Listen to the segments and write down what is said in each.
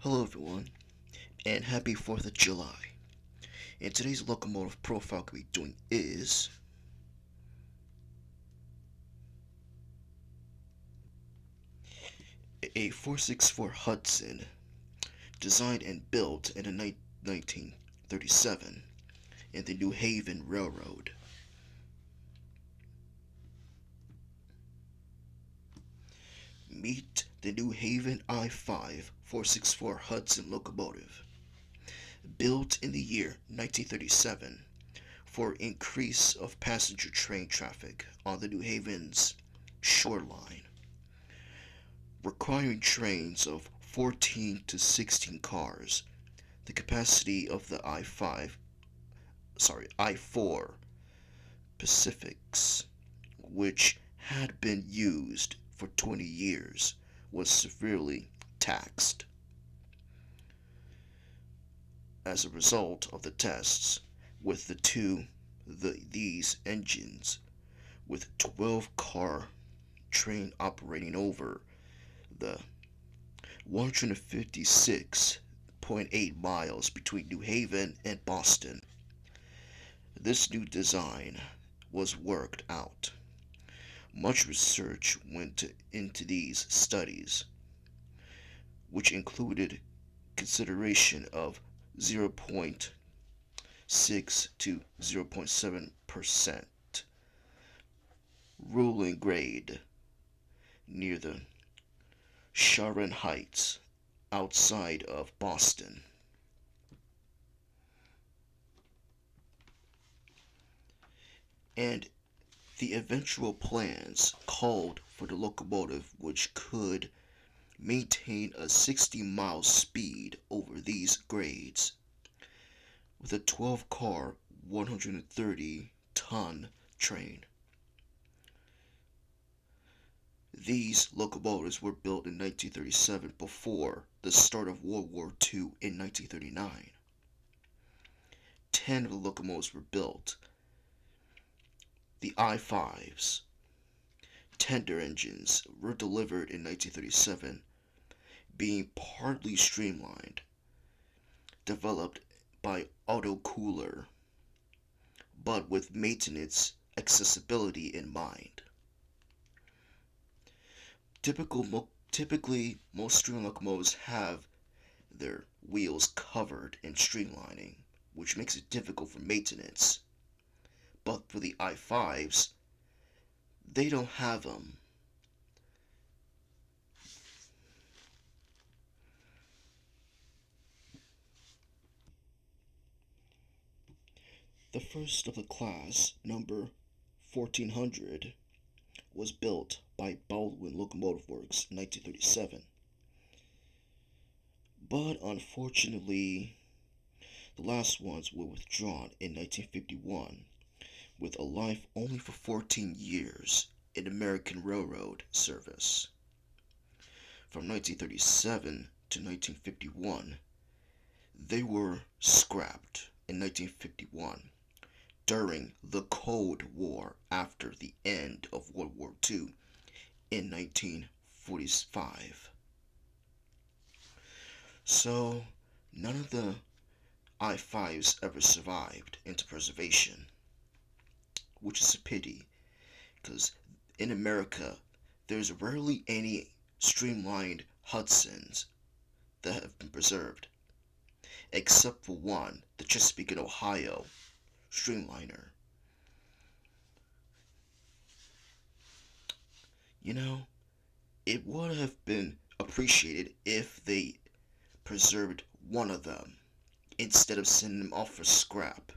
Hello everyone, and happy 4th of July. And today's locomotive profile we'll be doing is a 464 Hudson, designed and built in 1937 in the New Haven Railroad. Meet the New Haven I-5 464 Hudson locomotive, built in the year 1937 for increase of passenger train traffic on the New Haven's shoreline, requiring trains of 14 to 16 cars. The capacity of the I4 Pacifics, which had been used for 20 years, was severely taxed. As a result of the tests with these engines, with 12-car train operating over the 156.8 miles between New Haven and Boston, this new design was worked out. Much research went into these studies, which included consideration of 0.6 to 0.7% ruling grade near the Sharon Heights outside of Boston. And the eventual plans called for the locomotive, which could maintain a 60-mile speed over these grades with a 12-car, 130-ton train. These locomotives were built in 1937 before the start of World War II in 1939. 10 of the locomotives were built. The I-5's tender engines were delivered in 1937, being partly streamlined, developed by Otto Kohler, but with maintenance accessibility in mind. Typically, most streamlined locomotives have their wheels covered in streamlining, which makes it difficult for maintenance. But for the I-5s, they don't have them. The first of the class, number 1400, was built by Baldwin Locomotive Works in 1937. But unfortunately, the last ones were withdrawn in 1951, with a life only for 14 years in American Railroad service. From 1937 to 1951, they were scrapped in 1951 during the Cold War after the end of World War II in 1945. So, none of the I-5s ever survived into preservation, which is a pity, because in America, there's rarely any streamlined Hudsons that have been preserved, except for one, the Chesapeake and Ohio streamliner. You know, it would have been appreciated if they preserved one of them instead of sending them off for scrap.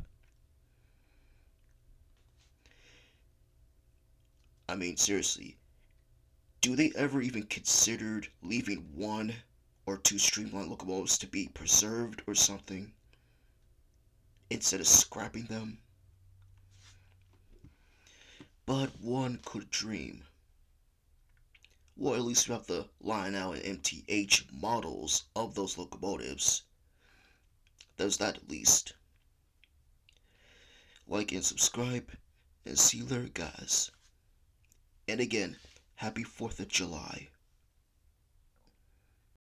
I mean, seriously, do they ever even considered leaving one or two streamlined locomotives to be preserved or something instead of scrapping them? But one could dream. Well, at least we have the Lionel and MTH models of those locomotives. There's that at least. Like and subscribe, and see you later, guys. And again, happy 4th of July.